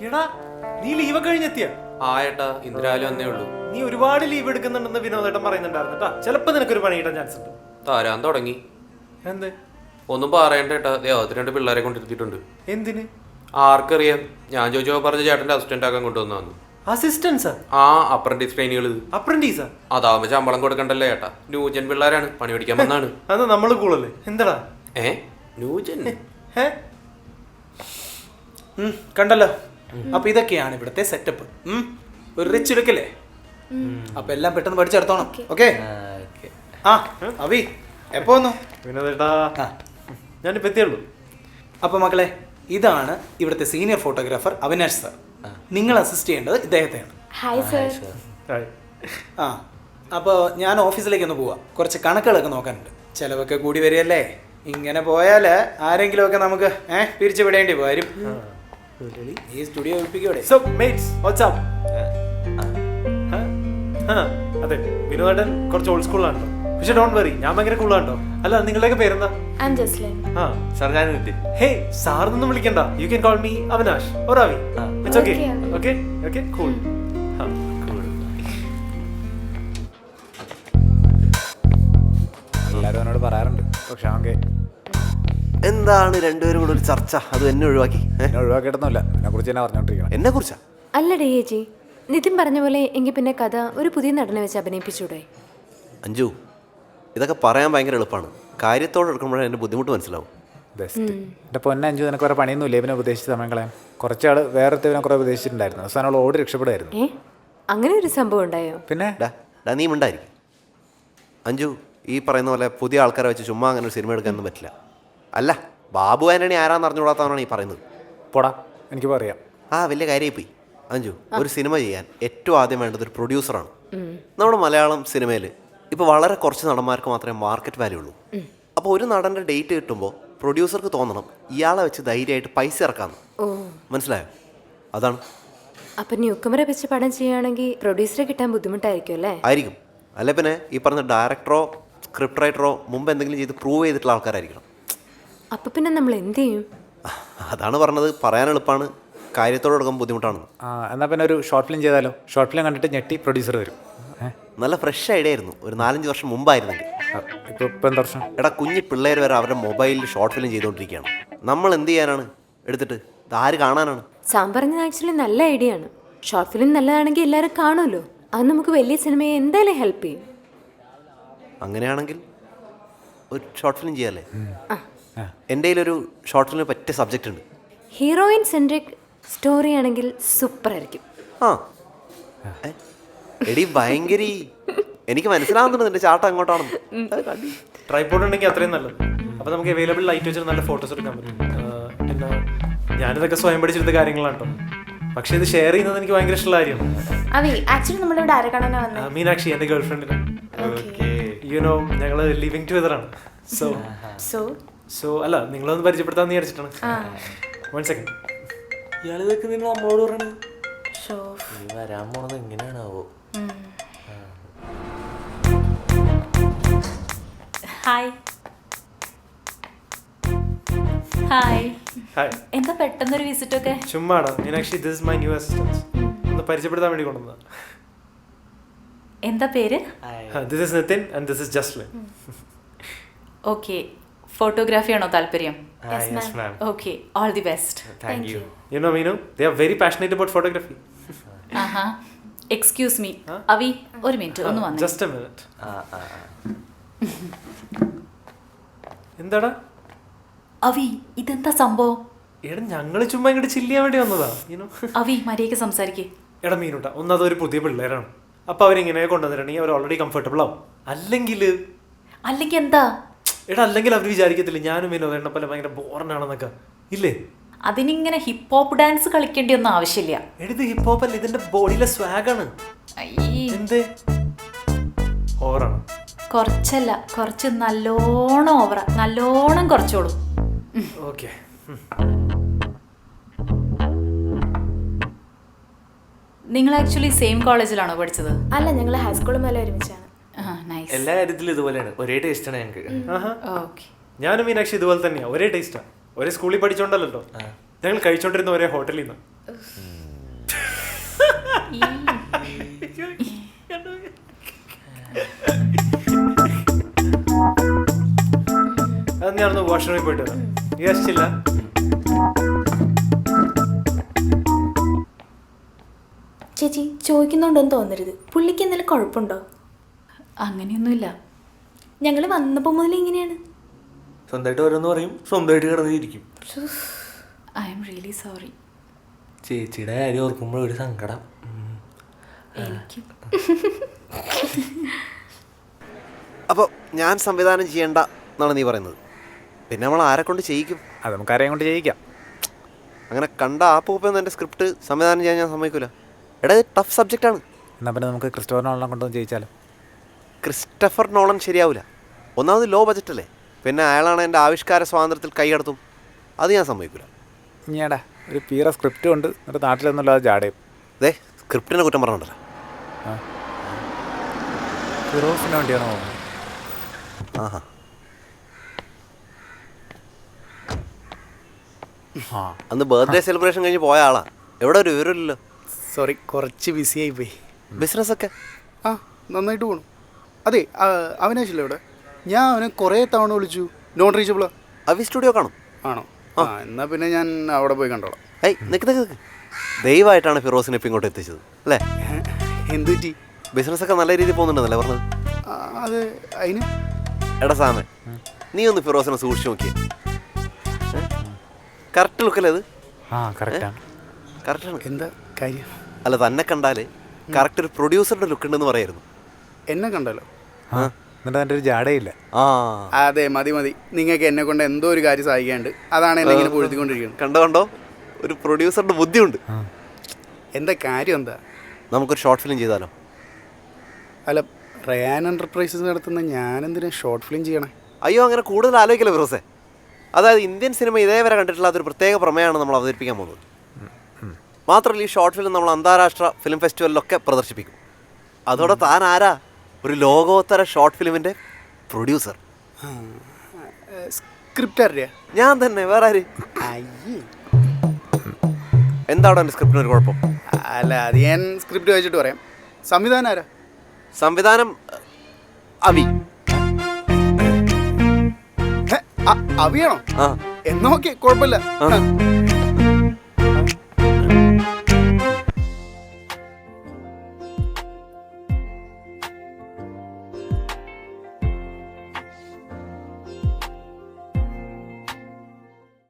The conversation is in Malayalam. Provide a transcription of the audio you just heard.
എടാ നീ ലീവ് കഴിഞ്ഞെത്തിയ? ആ ഏട്ടാ ഇന്ന് രാവിലെ വന്നേ ഉള്ളൂ. നീ ഒരുപാട് ലീവ് എടുക്കുന്നുണ്ടെന്ന് വിനോദേട്ടൻ പറയുന്നുണ്ടായിരുന്നു കേട്ടാ. ചിലപ്പോ നിനക്കൊരു പണി കിട്ടാൻ ചാൻസ് ഉണ്ട്. തരാൻ തുടങ്ങി. എന്ത്? ഒന്നും പറയണ്ട ഏട്ടാ, ദേവത്തിന് 2 പിള്ളേരെ കൊണ്ടിരുത്തിയിട്ടുണ്ട്. എന്തിന്? ആർക്കറിയാം, ഞാൻ ചോദിച്ചോ പറഞ്ഞ ചേട്ടന്റെ അസിസ്റ്റന്റ് ആക്കാൻ കൊണ്ടുവന്നു. അസിസ്റ്റൻസാ? ആ, അപ്രന്റീസ് ട്രെയിനികൾ. അപ്രന്റീസാ? അതാവുമ്പോ ശമ്പളം കൊടുക്കണ്ടല്ലോ ഏട്ടാ. ന്യൂജൻ പിള്ളേരാണ്, പണി പഠിക്കാൻ വന്നാണ്. അത് നമ്മള് കൂളല്ലേ? എന്താടാ ന്യൂജൻ? കണ്ടല്ലോ. അപ്പൊ ഇതൊക്കെയാണ് ഇവിടുത്തെ സെറ്റപ്പ്. ഒരു റിച്ച് എടുക്കല്ലേ? അപ്പൊ എല്ലാം പെട്ടെന്ന് പഠിച്ചെടുത്തോണം. ഓക്കെ. ആ അവി എപ്പോ വന്നു? വിനോദേട്ടാ ഞാനിപ്പോ എത്തിയുള്ളൂ. അപ്പൊ മക്കളെ, ഇതാണ് ഇവിടുത്തെ സീനിയർ ഫോട്ടോഗ്രാഫർ അവിനാഷ് സർ. നിങ്ങൾ അസിസ്റ്റ് ചെയ്യേണ്ടത് ഇദ്ദേഹത്തെയാണ്. Hi sir. ആ, അപ്പോൾ ഞാൻ ഓഫീസിലേക്ക് ഒന്ന് പോവാം. കുറച്ച് കണക്കുകളൊക്കെ നോക്കാനുണ്ട്. ചിലവൊക്കെ കൂടി വരികയല്ലേ. ഇങ്ങനെ പോയാൽ ആരെങ്കിലുമൊക്കെ നമുക്ക് പിരിച്ചു വിടേണ്ടി വരും. ഈ studio ഒഴിപ്പിക്കൂടെ? So mates, what's up? അതെ, വിനോദേട്ടൻ കുറച്ച് ഓൾഡ് സ്കൂളാണ്. പക്ഷെ ഡോണ്ട് വറി, ഞാൻ ഭയങ്കര കൂളാണ്ടോ. അല്ല, നിങ്ങളുടെയൊക്കെ പേരെന്താ? I am Jaslin. സാർ ഞാൻ നിതിൻ. ഹേ, സാറിനൊന്നും വിളിക്കണ്ട. You can call me Avinash or Avi. It's okay. Okay okay cool. എല്ലാവരും എന്നോട് പറയാറുണ്ട്, പക്ഷെ അവൻ എന്താണ് രണ്ടുപേരും കൂടെ ഒരു ചർച്ച? അത് എന്നെ ഒഴിവാക്കി. എന്നെ ഒഴിവാക്കിയിട്ടൊന്നുമില്ല, എന്നെ കുറിച്ച് തന്നെ പറഞ്ഞോണ്ടിരിക്കണം. എന്നെ കുറിച്ചാ? അല്ലടേ ചേച്ചി, നിതിൻ പറഞ്ഞ പോലെ എങ്കിൽ പിന്നെ കഥ ഒരു പുതിയ നടനെ വെച്ച് അഭിനയിപ്പിച്ചൂടെ? അഞ്ജു, ഇതൊക്കെ പറയാൻ ഭയങ്കര എളുപ്പമാണ്. കാര്യത്തോടെ എടുക്കുമ്പോഴേ എൻ്റെ ബുദ്ധിമുട്ട് മനസ്സിലാവും. ബെസ്റ്റ്. എൻ്റെ പൊന്നെ അഞ്ചു, നിനക്ക് വേറെ പണിയൊന്നുമില്ല ഇവനെ ഉപദേശിച്ച് സമയം കളയാൻ. കുറച്ചാൾ വേറെ ഇവനെ കുറേ ഉപദേശിച്ചിട്ടുണ്ടായിരുന്നു. അവസാനം അവൾ ഓടി രക്ഷപ്പെടുമായിരുന്നു. അങ്ങനെ ഒരു സംഭവം ഉണ്ടായോ? പിന്നെ നീ മിണ്ടായിരിക്കും. അഞ്ജു, ഈ പറയുന്ന പോലെ പുതിയ ആൾക്കാരെ വെച്ച് ചുമ്മാ അങ്ങനെ ഒരു സിനിമ എടുക്കാനൊന്നും പറ്റില്ല. അല്ല, ബാബു ആൻ്റണി ആരാന്ന് അറിഞ്ഞുകൂടാത്തവനാണ് ഈ പറയുന്നത്. പോടാ, എനിക്ക് പറയാം. വലിയ കാര്യമായി പോയി. അഞ്ജു, ഒരു സിനിമ ചെയ്യാൻ ഏറ്റവും ആദ്യം വേണ്ടത് ഒരു പ്രൊഡ്യൂസറാണ്. നമ്മുടെ മലയാളം സിനിമയിൽ ഇപ്പോൾ വളരെ കുറച്ച് നടന്മാർക്ക് മാത്രമേ മാർക്കറ്റ് വാല്യൂ ഉള്ളൂ. അപ്പോൾ ഒരു നടൻ്റെ ഡേറ്റ് കിട്ടുമ്പോൾ പ്രൊഡ്യൂസർക്ക് തോന്നണം ഇയാളെ വെച്ച് ധൈര്യമായിട്ട് പൈസ ഇറക്കാമെന്ന്. മനസ്സിലായോ? അതാണ്. അപ്പം ന്യൂക്കമറെ വെച്ച് പടം ചെയ്യുകയാണെങ്കിൽ പ്രൊഡ്യൂസറെ കിട്ടാൻ ബുദ്ധിമുട്ടായിരിക്കും അല്ലേ? ആയിരിക്കും. അല്ലെ പിന്നെ ഈ പറഞ്ഞ ഡയറക്ടറോ സ്ക്രിപ്റ്റ് റൈറ്ററോ മുമ്പ് എന്തെങ്കിലും ചെയ്ത് പ്രൂവ് ചെയ്തിട്ടുള്ള ആൾക്കാരായിരിക്കണം. അപ്പം പിന്നെ നമ്മൾ എന്ത് ചെയ്യും? അതാണ് പറഞ്ഞത്, പറയാൻ എളുപ്പമാണ്, കാര്യത്തോടെ എടുക്കാൻ ബുദ്ധിമുട്ടാണെന്ന്. എന്നാൽ പിന്നെ ഒരു ഷോർട്ട് ഫിലിം ചെയ്താലോ? ഷോർട്ട് ഫിലിം കണ്ടിട്ട് ഞെട്ടി പ്രൊഡ്യൂസർ വരും. നല്ല ഫ്രഷ് ഐഡിയ ആയിരുന്നു ഒരു 4-5 വർഷം മുമ്പായിരുന്നെങ്കിൽ. ഇപ്പോൾ എന്താ വർഷം? എടാ, കുഞ്ഞി പിള്ളേർ വരെ അവരുടെ മൊബൈലിൽ ഷോർട്ട് ഫിലിം ചെയ്തുകൊണ്ടിരിക്കുകയാണ്. നമ്മൾ എന്ത് ചെയ്യാനാണ് എടുത്തിട്ട്? ഇതാര് കാണാനാണ്? സാം പറഞ്ഞത് ആക്ച്വലി നല്ല ഐഡിയ ആണ്. ഷോർട്ട് ഫിലിം നല്ലതാണെങ്കിൽ എല്ലാവരും കാണുമല്ലോ. അത് നമുക്ക് വലിയ സിനിമയെ എന്തായാലും ഹെൽപ്പ് ചെയ്യും. അങ്ങനെയാണെങ്കിൽ ഒരു ഷോർട്ട് ഫിലിം ചെയ്യാല്ലേ? എൻ്റെ കയ്യിലൊരു ഷോർട്ട് ഫിലിമിന് പറ്റിയ സബ്ജക്റ്റ് ഉണ്ട്. ഹീറോയിൻ സെൻട്രിക് സ്റ്റോറി ആണെങ്കിൽ സൂപ്പർ ആയിരിക്കും. എടി ഭയങ്കര, എനിക്ക് മനസ്സിലാവുന്നുണ്ട് നിന്റെ ചാട്ടം അങ്ങോട്ടാണെന്ന്. ട്രൈപോഡ് ഉണ്ടെങ്കിൽ അത്രയും നല്ലത്. അപ്പോൾ നമുക്ക് അവൈലബിൾ ലൈറ്റ് വെച്ചിട്ട് നല്ല ഫോട്ടോസ് എടുക്കാൻ പറ്റും. പിന്നെ ഞാനിതൊക്കെ സ്വയം പഠിച്ചെടുത്ത കാര്യങ്ങളാണ് കേട്ടോ. പക്ഷേ ഇത് ഷെയർ ചെയ്യുന്നത് എനിക്ക് ഭയങ്കര ഇഷ്ടമുള്ള കാര്യമാണ്. മീനാക്ഷി, എൻ്റെ ഗേൾ ഫ്രണ്ടിന്. യു നോ, ഞങ്ങൾ ലിവിങ് ടുഗദർ ആണ്. സോ അല്ല, നിങ്ങളൊന്ന് പരിചയപ്പെടുത്താന്ന് വിചാരിച്ചിട്ടാണ്. 1 സെക്കൻഡ്. ഇയാളിതൊക്കെ നിങ്ങൾ നമ്മളോട് പറയണത് വരാൻ പോണത് എങ്ങനെയാണാവോ? Hi hi. ഹായ്. എന്താ പെട്ടെന്നൊരു വിസിറ്റ് ഒക്കെ? ചുമ്മാടാ Meenakshi, this is my new assistant. ഒന്ന് പരിചയപ്പെടുത്താൻ വേണ്ടി കൊണ്ടുവന്നതാ. എന്താ പേര്? This is Nithin and this is Jaslin. Okay, photography ആണോ താല്പര്യം? Yes ma'am. Okay, all the best. Thank you. You know Meenu, they are very passionate about photography. Excuse me അവി, ഒരു മിനിറ്റ് ഒന്ന് വന്നേ. Just a minute. എന്താടാ അവി, ഇതെന്താ സംഭവം? എടാ, ഞങ്ങള് ചുമ്മാ ഇങ്ങോട്ട് ചില്ല് ചെയ്യാൻ വേണ്ടി വന്നതാ. അവി, മര്യാദയ്ക്ക് സംസാരിക്കേ. എടാ മീനുട്ടാ, ഒന്നതൊരു പുതിയ പിള്ളേരാണ്. അപ്പൊ അവരിങ്ങനെ കൊണ്ടുവന്നിട്ടുണ്ടെങ്കിൽ അവർ ഓൾറെഡി കംഫർട്ടബിൾ ആവും. അല്ലെങ്കിൽ എന്താ? എടാ, അല്ലെങ്കിൽ അവർ വിചാരിക്കത്തില്ല ഞാനും വിനോദേണ്ണ പോലെ ഭയങ്കര ബോറനാണെന്നൊക്കെ ഇല്ലേ? അതിനിങ്ങനെ ഹിപ്പ് ഹോപ്പ് ഡാൻസ് കളിക്കേണ്ടി ഒന്നും ആവശ്യമില്ല. എഴുത് ഹിപ്പ് ഹോപ്പ് അല്ല, ഇതിന്റെ ബോഡിയിലെ സ്വാഗാണ്. എന്തേ ഓവറാണ്? കുറച്ചല്ല, കുറച്ച് നല്ലോണം ഓവറ. നല്ലോണം കുറച്ചോളൂ. ഓക്കെ. നിങ്ങൾ ആക്ച്വലി സെയിം കോളേജിലാണോ പഠിച്ചത്? അല്ല, ഞങ്ങൾ ഹൈസ്കൂൾ മേലെ ഒരുമിച്ചാണ്. എല്ലാ കാര്യത്തിലും ഇതുപോലെയാണ്, ഒരേ ടേസ്റ്റാണ് ഞങ്ങൾക്ക്. ഞാനും മീനാക്ഷി ഇതുപോലെ തന്നെയാ, ഒരേ ടേസ്റ്റാ. ഒരേ സ്കൂളിൽ പഠിച്ചോണ്ടല്ലോ, ഞങ്ങൾ കഴിച്ചോണ്ടിരുന്ന ഒരേ ഹോട്ടലിൽ നിന്ന്. അത് ഞാനൊന്ന് വാഷ്റൂമിൽ പോയിട്ട് വരാം. വിചാരിച്ചില്ല. ചേച്ചി ചോദിക്കുന്നുണ്ടോന്ന് തോന്നരുത്. പുള്ളിക്ക് എന്തെങ്കിലും കുഴപ്പമുണ്ടോ? അങ്ങനെയൊന്നുമില്ല. ഞങ്ങൾ വന്നപ്പോൾ മുതൽ ഇങ്ങനെയാണ്. സ്വന്തമായിട്ട് ഓരോന്ന് പറയും, സ്വന്തമായിട്ട് കിടന്നിരിക്കും. I'm really sorry. ചേച്ചിയുടെ കാര്യം ഓർക്കുമ്പോൾ ഒരു സങ്കടം. എനിക്ക് അപ്പോൾ ഞാൻ സംവിധാനം ചെയ്യേണ്ട എന്നാണ് നീ പറയുന്നത്. പിന്നെ നമ്മൾ ആരെ കൊണ്ട് ചെയ്യിക്കും? അത് നമുക്ക് ആരെയും കൊണ്ട് ചെയ്യിക്കാം. അങ്ങനെ കണ്ട ആ പൂപ്പെന്ന് എൻ്റെ സ്ക്രിപ്റ്റ് സംവിധാനം ചെയ്യാൻ ഞാൻ സമ്മതിക്കില്ല. എടാ ഇത് ടഫ് സബ്ജക്റ്റാണ്. എന്നാൽ പിന്നെ നമുക്ക് ക്രിസ്റ്റോഫർ നോളനെ കൊണ്ടുവന്ന് ചെയ്യിച്ചാലോ? ക്രിസ്റ്റഫർ നോളൻ ശരിയാവില്ല. ഒന്നാമത് ലോ ബജറ്റല്ലേ. പിന്നെ അയാളാണ് എൻ്റെ ആവിഷ്കാര സ്വാതന്ത്ര്യത്തിൽ കൈയടത്തും. അത് ഞാൻ സമ്മതിക്കില്ല. ഇനിയാടാ ഒരു പീറ സ്ക്രിപ്റ്റ് കൊണ്ട് എന്നിട്ട് നാട്ടിലൊന്നുമില്ലാതെ ജാടയും. അതെ, സ്ക്രിപ്റ്റിനെ കുറ്റം പറഞ്ഞിട്ടല്ലോ. ഫിറോസിന് വേണ്ടിയാണോ? ആഹാ. അന്ന് ബർത്ത്ഡേ സെലിബ്രേഷൻ കഴിഞ്ഞ് പോയ ആളാ. എവിടെ ഒരു വിവരമില്ലല്ലോ. സോറി, കുറച്ച് ബിസി ആയിപ്പോയി. ബിസിനസ്സൊക്കെ ആ നന്നായിട്ട് പോകണം. അതെ, അവനാശില്ല ഇവിടെ. ഞാൻ അവനെ കുറേ തവണ വിളിച്ചു, നോൺ റീച്ചബിളാ. അവി സ്റ്റുഡിയോ കാണും. ആണോ? ആ എന്നാൽ പിന്നെ ഞാൻ അവിടെ പോയി കണ്ടോളാം. ഏയ് നിൽക്ക്. ദയവായിട്ടാണ് ഫിറോസിനെ ഇപ്പം ഇങ്ങോട്ട് എത്തിച്ചത് അല്ലേ? എന്ത് പറ്റി? ബിസിനസ്സൊക്കെ നല്ല രീതിയിൽ പോകുന്നുണ്ടെന്നല്ലേ പറഞ്ഞത്? അത് അതിന് എടാ സാമേ, നീ ഒന്ന് ഫിറോസിനെ സൂക്ഷിച്ച് നോക്കിയേ. കറക്റ്റ് ലുക്കല്ലേ അത്? ആ കറക്റ്റാണ്. കറക്റ്റാണ്. എന്താ കാര്യം? അല്ല, തന്നെ കണ്ടാൽ കറക്റ്റ് ഒരു പ്രൊഡ്യൂസറുടെ ലുക്ക് ഉണ്ടെന്ന് പറയായിരുന്നു. എന്നെ കണ്ടല്ലോ. ആ എന്നിട്ട് അതിൻ്റെ ഒരു ജാടയില്ല. ആ അതെ, മതി. നിങ്ങൾക്ക് എന്നെ കൊണ്ട് എന്തോ ഒരു കാര്യം സഹായിക്കാണ്ട്, അതാണ് എന്നെ ഇങ്ങനെ പൊഴുത്തിക്കൊണ്ടിരിക്കുന്നത്. കണ്ടോ ഒരു പ്രൊഡ്യൂസറുടെ ബുദ്ധിയുണ്ട്. എന്താ കാര്യം? എന്താ? നമുക്കൊരു ഷോർട്ട് ഫിലിം ചെയ്താലോ? അല്ല, റയാൻ എൻ്റർപ്രൈസസ് നടത്തുന്ന ഞാനെന്തിനാ ഷോർട്ട് ഫിലിം ചെയ്യണേ? അയ്യോ, അങ്ങനെ കൂടുതൽ ആലോചിക്കല്ലോ ഫിറോസേ. അതായത് ഇന്ത്യൻ സിനിമ ഇതേവരെ കണ്ടിട്ടുള്ള ഒരു പ്രത്യേക പ്രമേയമാണ് നമ്മൾ അവതരിപ്പിക്കാൻ പോകുന്നത്. മാത്രമല്ല ഈ ഷോർട്ട് ഫിലിം നമ്മൾ അന്താരാഷ്ട്ര ഫിലിം ഫെസ്റ്റിവലിലൊക്കെ പ്രദർശിപ്പിക്കും. അതോടെ താൻ ആരാ? ഒരു ലോകോത്തര ഷോർട്ട് ഫിലിമിൻ്റെ പ്രൊഡ്യൂസർ. സ്ക്രിപ്റ്റ് ആരുടെയാ? ഞാൻ തന്നെ, വേറെ ആര്? അയ്യേ. എന്താണോ എൻ്റെ സ്ക്രിപ്റ്റിനൊരു കുഴപ്പം? അല്ല, അത് ഞാൻ സ്ക്രിപ്റ്റ് വായിച്ചിട്ട് പറയാം. സംവിധാനം ആരാ? സംവിധാനം അവി. അവിയാണോ? ആ എന്നോക്കെ കുഴപ്പമില്ല.